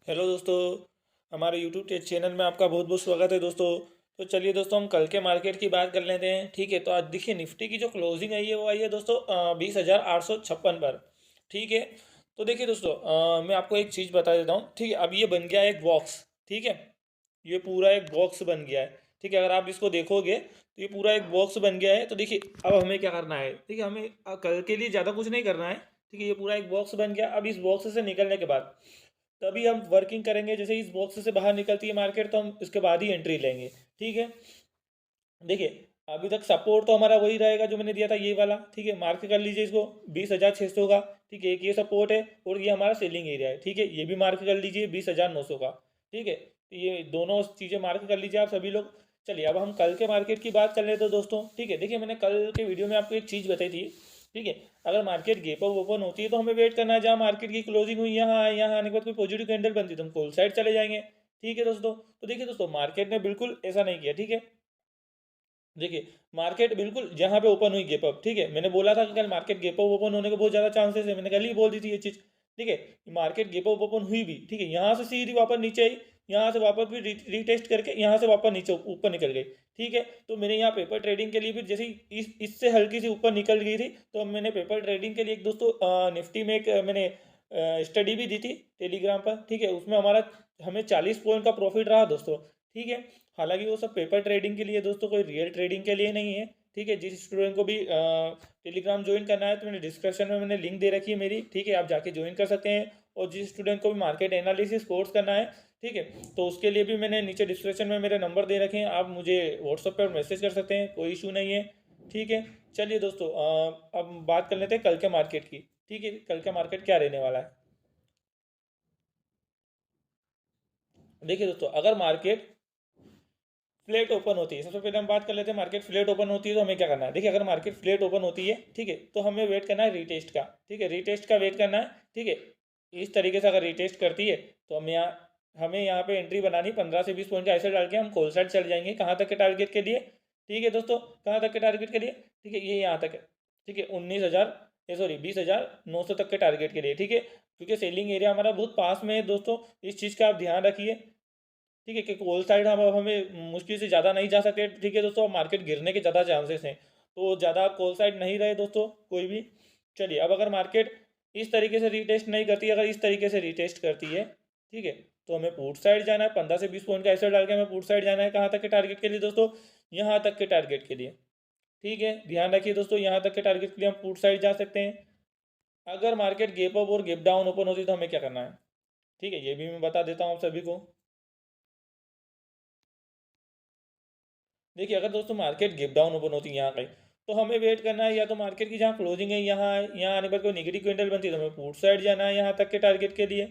Hello दोस्तों। हमारे YouTube channel में आपका बहुत बहुत स्वागत है दोस्तों। तो चलिए दोस्तों, हम कल के मार्केट की बात कर लेते हैं। ठीक है, तो आज देखिए निफ्टी की जो क्लोजिंग आई है वो आई है दोस्तों 20,856 पर। ठीक है, तो देखिए दोस्तों, मैं आपको एक चीज़ बता देता हूँ। ठीक है, अब ये बन गया है एक बॉक्स। ठीक है, ये पूरा एक बॉक्स बन गया है। ठीक है, अगर आप इसको देखोगे तो ये पूरा एक बॉक्स बन गया है। तो देखिए अब हमें क्या करना है। ठीक है, हमें कल के लिए ज़्यादा कुछ नहीं करना है। ठीक है, ये पूरा एक बॉक्स बन गया। अब इस बॉक्स से निकलने के बाद तभी हम वर्किंग करेंगे। जैसे इस बॉक्स से बाहर निकलती है मार्केट तो हम इसके बाद ही एंट्री लेंगे। ठीक है, देखिए अभी तक सपोर्ट तो हमारा वही रहेगा जो मैंने दिया था, ये वाला। ठीक है, मार्क कर लीजिए इसको 20,600 का। ठीक है, एक ये सपोर्ट है और ये हमारा सेलिंग एरिया है। ठीक है, ये भी मार्क कर लीजिए 20,900 का। ठीक है, तो ये दोनों चीज़ें मार्क कर लीजिए आप सभी लोग। चलिए अब हम कल के मार्केट की बात कर लेते हैं दोस्तों। ठीक है, देखिए मैंने कल के वीडियो में आपको एक चीज़ बताई थी। ठीक है, अगर मार्केट गैप अप ओपन होती है तो हमें वेट करना है। जहाँ मार्केट की क्लोजिंग हुई यहाँ आने के बाद कोई पॉजिटिव कैंडल बनती है तो हम कॉल साइड चले जाएंगे। ठीक है दोस्तों, तो देखिए दोस्तों, मार्केट ने बिल्कुल ऐसा नहीं किया। ठीक है, देखिए मार्केट बिल्कुल जहाँ पे ओपन हुई गैप अप। ठीक है, मैंने बोला था कि कल मार्केट गैप अप ओपन होने के बहुत ज़्यादा चांसेस है, मैंने कल ही बोल दी थी ये चीज़। ठीक है, मार्केट गैप अप ओपन हुई भी। ठीक है, यहाँ से सीधी वापस नीचे आई, यहाँ से वापस भी रीटेस्ट करके यहाँ से वापस नीचे ऊपर निकल गई। ठीक है, तो मैंने यहाँ पेपर ट्रेडिंग के लिए भी जैसे ही इससे हल्की सी ऊपर निकल गई थी तो मैंने पेपर ट्रेडिंग के लिए एक दोस्तों निफ्टी में एक मैंने स्टडी भी दी थी टेलीग्राम पर। ठीक है, उसमें हमारा हमें 40 पॉइंट का प्रॉफिट रहा दोस्तों। ठीक है, हालांकि वो सब पेपर ट्रेडिंग के लिए दोस्तों, कोई रियल ट्रेडिंग के लिए नहीं है। ठीक है, जिस स्टूडेंट को भी टेलीग्राम ज्वाइन करना है तो मैंने डिस्क्रिप्शन में मैंने लिंक दे रखी है मेरी। ठीक है, आप जाके ज्वाइन कर सकते हैं। और जिस स्टूडेंट को भी मार्केट एनालिसिस कोर्स करना है, ठीक है, तो उसके लिए भी मैंने नीचे डिस्क्रिप्शन में मेरे नंबर दे रखे हैं। आप मुझे व्हाट्सएप पर मैसेज कर सकते हैं, कोई इशू नहीं है। ठीक है, चलिए दोस्तों, अब बात कर लेते हैं कल के मार्केट की। ठीक है, कल का मार्केट क्या रहने वाला है। देखिए दोस्तों, अगर मार्केट फ्लेट ओपन होती है, सबसे पहले हम बात कर लेते हैं मार्केट फ्लेट ओपन होती है तो हमें क्या करना है। देखिए अगर मार्केट फ्लेट ओपन होती है, ठीक है, तो हमें वेट करना है रीटेस्ट का। ठीक है, रीटेस्ट का वेट करना है। ठीक है, इस तरीके से अगर रीटेस्ट करती है तो हमें यहाँ पे एंट्री बनानी 15 से 20 पॉइंट का ऐसे डाल के हम कॉल साइड चल जाएंगे। कहाँ तक के टारगेट के लिए। ठीक है दोस्तों, कहाँ तक के टारगेट के लिए। ठीक है, ये यहाँ तक है। ठीक है, 19,000 सॉरी 20,900 तक के टारगेट के लिए। ठीक है, क्योंकि सेलिंग एरिया हमारा बहुत पास में है दोस्तों, इस चीज़ का आप ध्यान रखिए। ठीक है, क्योंकि ऑल साइड हम अब हमें मुश्किल से ज़्यादा नहीं जा सकते। ठीक है दोस्तों, मार्केट गिरने के ज़्यादा चांसेस हैं, तो ज़्यादा आप कॉल साइड नहीं रहे दोस्तों कोई भी। चलिए अब अगर मार्केट इस तरीके से रीटेस्ट नहीं करती, अगर इस तरीके से रीटेस्ट करती है, ठीक है, तो हमें पुट साइड जाना है। 15 से 20 पॉइंट का ऐसे डाल के हमें पुट साइड जाना है। कहाँ तक के टारगेट के लिए दोस्तों, यहाँ तक के टारगेट के लिए। ठीक है, ध्यान रखिए दोस्तों, यहाँ तक के टारगेट के लिए हम पुट साइड जा सकते हैं। अगर मार्केट गेप अप और गेप डाउन ओपन होती तो हमें क्या करना है। ठीक है, ये भी मैं बता देता हूँ आप सभी को। देखिए अगर दोस्तों मार्केट गिव डाउन ओपन होती है यहाँ कहीं, तो हमें वेट करना है। या तो मार्केट की जहाँ क्लोजिंग है यहाँ आने पर कोई नेगेटिव कैंडल बनती है तो हमें पुट साइड जाना है यहाँ तक के टारगेट के लिए।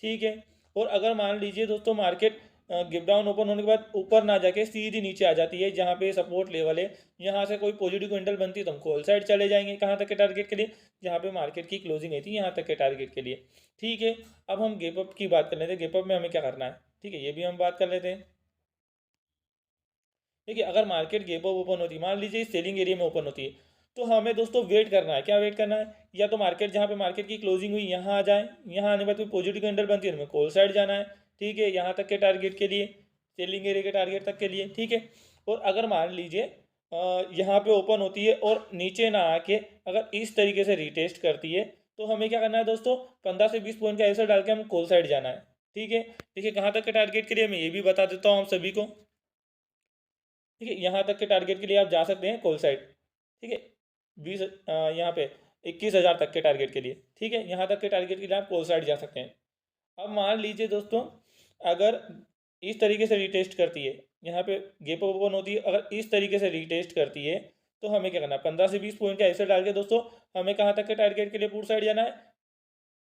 ठीक है, और अगर मान लीजिए दोस्तों मार्केट गिव डाउन ओपन होने के बाद ऊपर ना जाके सीधी नीचे आ जाती है जहाँ पे सपोर्ट लेवल है, यहाँ से कोई पॉजिटिव कैंडल बनती है तो हम कॉल साइड चले जाएंगे। कहाँ तक के टारगेट के लिए, जहाँ पे मार्केट की क्लोजिंग है थी यहाँ तक के टारगेट के लिए। ठीक है, अब हम गेप अप की बात कर लेते हैं। गेप अप में हमें क्या करना है, ठीक है, ये भी हम बात कर लेते हैं। देखिए अगर मार्केट गैप अप ओपन होती है, मान लीजिए इस सेलिंग एरिया में ओपन होती है, तो हमें दोस्तों वेट करना है। क्या वेट करना है, या तो मार्केट जहाँ पे मार्केट की क्लोजिंग हुई यहाँ आ जाए, यहाँ आने के बाद कोई पॉजिटिव कैंडल बनती है तो हमें कॉल साइड जाना है। ठीक है, यहाँ तक के टारगेट के लिए, सेलिंग एरिया के टारगेट तक के लिए। ठीक है, और अगर मान लीजिए यहाँ पे ओपन होती है और नीचे ना आके अगर इस तरीके से रिटेस्ट करती है तो हमें क्या करना है दोस्तों, 15 से 20 पॉइंट का ऐसा डाल के हम कॉल साइड जाना है। ठीक है, देखिए कहाँ तक के टारगेट के लिए मैं ये भी बता देता हूँ आप सभी को। ठीक है, यहाँ तक के टारगेट के लिए आप जा सकते हैं कॉल साइड। ठीक है, बीस यहाँ पे 21,000 तक के टारगेट के लिए। ठीक है, यहाँ तक के टारगेट के लिए आप कॉल साइड जा सकते हैं। अब मान लीजिए दोस्तों, अगर इस तरीके से रिटेस्ट करती है, यहाँ पे गेप ओपन होती है, अगर इस तरीके से रिटेस्ट करती है तो हमें क्या करना है, 15 से 20 पॉइंट का ऐसे डाल के दोस्तों हमें कहाँ तक के टारगेट के लिए पूर्ट साइड जाना है,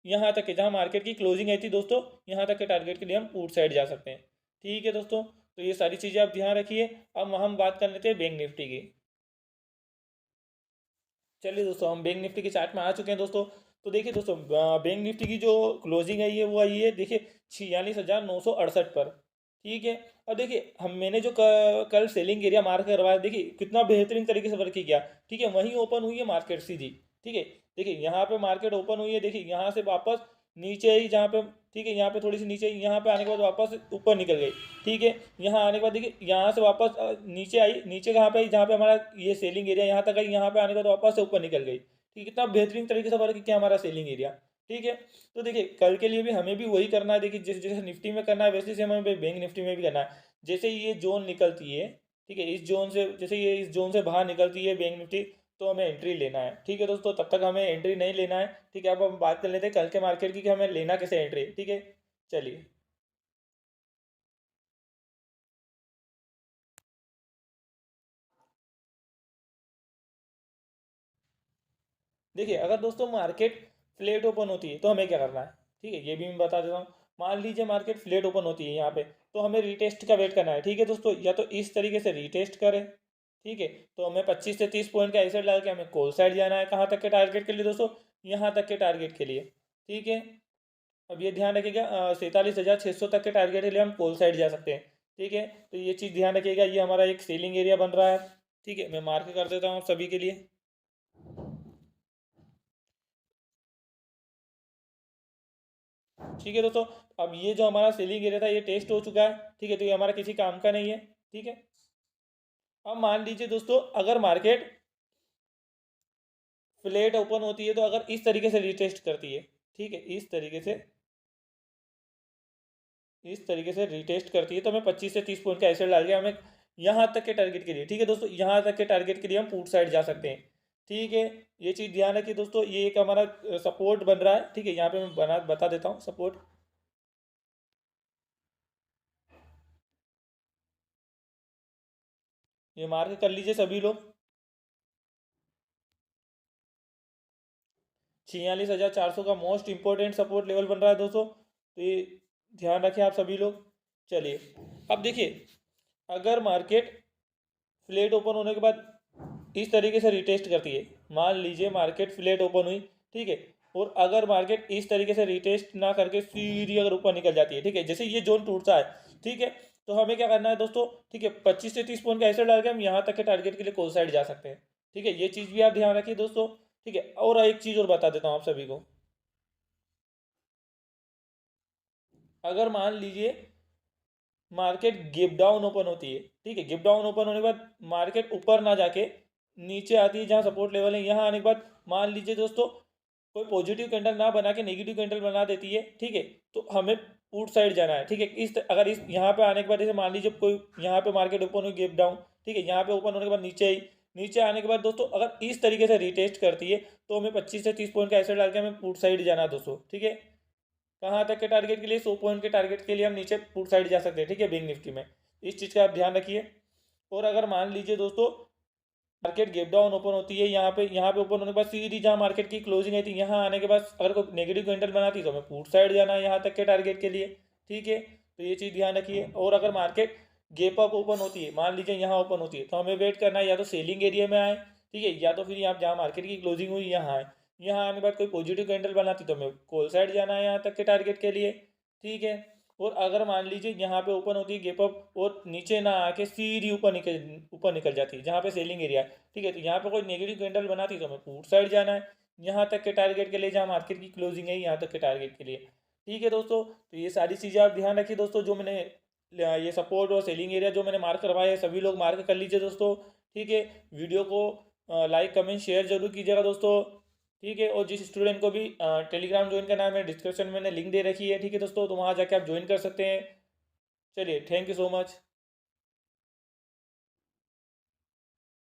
यहाँ तक के जहाँ मार्केट की क्लोजिंग आई थी दोस्तों, यहाँ तक के टारगेट के लिए हम पूर्ट साइड जा सकते हैं। ठीक है दोस्तों, तो ये सारी चीज़ें आप ध्यान रखिए। अब हम बात कर लेते हैं बैंक निफ्टी की। चलिए दोस्तों, हम बैंक निफ्टी के चार्ट में आ चुके हैं दोस्तों। तो देखिए दोस्तों, बैंक निफ्टी की जो क्लोजिंग आई है वो आई है, देखिए 46,968 पर। ठीक है, और देखिए मैंने जो कल सेलिंग एरिया मार्क करवाया, देखिए कितना बेहतरीन तरीके से वर्क किया। ठीक है, वहीं ओपन हुई है मार्केट सीधी। ठीक है, देखिए यहाँ पे मार्केट ओपन हुई है, देखिए यहाँ से वापस नीचे ही जहाँ पे, ठीक है, यहाँ पे थोड़ी सी नीचे, यहाँ पे आने के बाद वापस ऊपर निकल गई, ठीक है। यहाँ आने के बाद देखिए यहाँ से वापस नीचे आई, नीचे कहाँ पे आई, जहाँ पे हमारा ये सेलिंग एरिया यहाँ तक आई, यहाँ पे आने के बाद वापस से ऊपर निकल गई, ठीक है। कितना बेहतरीन तरीके से वर्क किया हमारा सेलिंग एरिया, ठीक है। तो देखिए कल के लिए भी हमें भी वही करना है, देखिए जैसे जैसे निफ्टी में करना है वैसे से हमें बैंक निफ्टी में भी करना है। जैसे ये जोन निकलती है, ठीक है, इस जोन से, जैसे ये इस जोन से बाहर निकलती है बैंक निफ्टी, तो हमें एंट्री लेना है, ठीक है दोस्तों। तब तक हमें एंट्री नहीं लेना है, ठीक है। अब हम बात कर लेते हैं कल के मार्केट की कि हमें लेना कैसे एंट्री, ठीक है। चलिए देखिए, अगर दोस्तों मार्केट फ्लेट ओपन होती है तो हमें क्या करना है, ठीक है, ये भी मैं बता देता हूँ। मान लीजिए मार्केट फ्लेट ओपन होती है यहाँ पे, तो हमें रिटेस्ट का वेट करना है, ठीक है दोस्तों। या तो इस तरीके से रिटेस्ट करें, ठीक है, तो हमें 25 से 30 पॉइंट का एसेट डाल के हमें कॉल साइड जाना है। कहाँ तक के टारगेट के लिए दोस्तों, यहाँ तक के टारगेट के लिए, ठीक है। अब ये ध्यान रखिएगा 47,600 तक के टारगेट के लिए हम कॉल साइड जा सकते हैं, ठीक है। तो ये चीज़ ध्यान रखिएगा, ये हमारा एक सेलिंग एरिया बन रहा है, ठीक है। मैं मार्क कर देता हूँ सभी के लिए, ठीक है दोस्तों। अब ये जो हमारा सेलिंग एरिया था ये टेस्ट हो चुका है, ठीक है, तो ये हमारा किसी काम का नहीं है, ठीक है। अब मान लीजिए दोस्तों अगर मार्केट फ्लैट ओपन होती है तो अगर इस तरीके से रिटेस्ट करती है, ठीक है, इस तरीके से रिटेस्ट करती है, तो हमें 25 से 30 पॉइंट का एसेट डाल के हमें यहाँ तक के टारगेट के लिए, ठीक है दोस्तों, यहाँ तक के टारगेट के लिए हम पुट साइड जा सकते हैं, ठीक है। ये चीज़ ध्यान रखिए दोस्तों, ये एक हमारा सपोर्ट बन रहा है, ठीक है। यहाँ पे मैं बता देता हूँ सपोर्ट, ये मार्क कर लीजिए सभी लोग। 46,400 का मोस्ट इंपॉर्टेंट सपोर्ट लेवल बन रहा है दोस्तों, तो ये ध्यान रखें आप सभी लोग। चलिए अब देखिए, अगर मार्केट फ्लैट ओपन होने के बाद इस तरीके से रिटेस्ट करती है, मान लीजिए मार्केट फ्लैट ओपन हुई, ठीक है, और अगर मार्केट इस तरीके से रिटेस्ट ना करके सीधी अगर ऊपर निकल जाती है, ठीक है, जैसे ये जोन टूटता है, ठीक है, तो हमें क्या करना है दोस्तों, ठीक है, 25 से 30 पॉइंट का ऐसे डाल के हम यहाँ तक के टारगेट के लिए कॉल साइड जा सकते हैं, ठीक है। ये चीज़ भी आप ध्यान रखिए दोस्तों, ठीक है। और एक चीज़ और बता देता हूँ आप सभी को, अगर मान लीजिए मार्केट गिप डाउन ओपन होती है, ठीक है, गिप डाउन ओपन होने के बाद मार्केट ऊपर ना जाके नीचे आती है जहाँ सपोर्ट लेवल है, यहाँ आने के बाद मान लीजिए दोस्तों कोई पॉजिटिव कैंडल ना बना के नेगेटिव कैंडल बना देती है, ठीक है, तो हमें पुट साइड जाना है, ठीक है। अगर इस यहाँ पे आने के बाद जैसे मान लीजिए कोई यहाँ पे मार्केट ओपन हुई गिप डाउन, ठीक है, यहाँ पे ओपन होने के बाद नीचे आई, नीचे आने के बाद दोस्तों अगर इस तरीके से रिटेस्ट करती है तो हमें 25 से 30 पॉइंट का एसेट डाल के हमें पुट साइड जाना है दोस्तों, ठीक है। कहाँ तक के टारगेट के लिए, 100 पॉइंट के टारगेट के लिए हम नीचे पुट साइड जा सकते हैं, ठीक है, बैंक निफ्टी में। इस चीज़ का आप ध्यान रखिए। और अगर मान लीजिए दोस्तों मार्केट गेप डाउन ओपन होती है, यहाँ पे ओपन होने के बाद सीधी जहाँ मार्केट की क्लोजिंग आई थी, यहाँ आने के बाद अगर कोई नेगेटिव कैंडल बनाती तो हमें पुट साइड जाना है यहाँ तक के टारगेट के लिए, ठीक है। तो ये चीज़ ध्यान रखिए। और अगर मार्केट गेप अप ओपन होती है, मान लीजिए यहाँ ओपन होती है, तो हमें वेट करना है या तो सेलिंग एरिया में आए, ठीक है, या तो फिर यहाँ जहाँ मार्केट की क्लोजिंग हुई यहाँ आए। यहाँ आने के बाद कोई पॉजिटिव कैंडल बनाती तो हमें कॉल साइड जाना है यहाँ तक के टारगेट के लिए, ठीक है। और अगर मान लीजिए यहाँ पे ओपन होती है गेप अप और नीचे ना आके सीधी ऊपर निकल जाती है जहाँ पे सेलिंग एरिया है, ठीक है, तो यहाँ पे कोई नेगेटिव कैंडल बनाती तो हमें पुट साइड जाना है यहाँ तक के टारगेट के लिए जहाँ मार्केट की क्लोजिंग है यहाँ तक के टारगेट के लिए, ठीक है दोस्तों। तो ये सारी चीज़ें आप ध्यान रखिए दोस्तों, जो मैंने ये सपोर्ट और सेलिंग एरिया जो मैंने मार्क करवाया है सभी लोग मार्क कर लीजिए दोस्तों, ठीक है। वीडियो को लाइक कमेंट शेयर जरूर कीजिएगा दोस्तों, ठीक है। और जिस स्टूडेंट को भी टेलीग्राम ज्वाइन करना है, मैं डिस्क्रिप्शन में मैंने लिंक दे रखी है, ठीक है दोस्तों, तो वहाँ जाके आप ज्वाइन कर सकते हैं। चलिए, थैंक यू सो मच।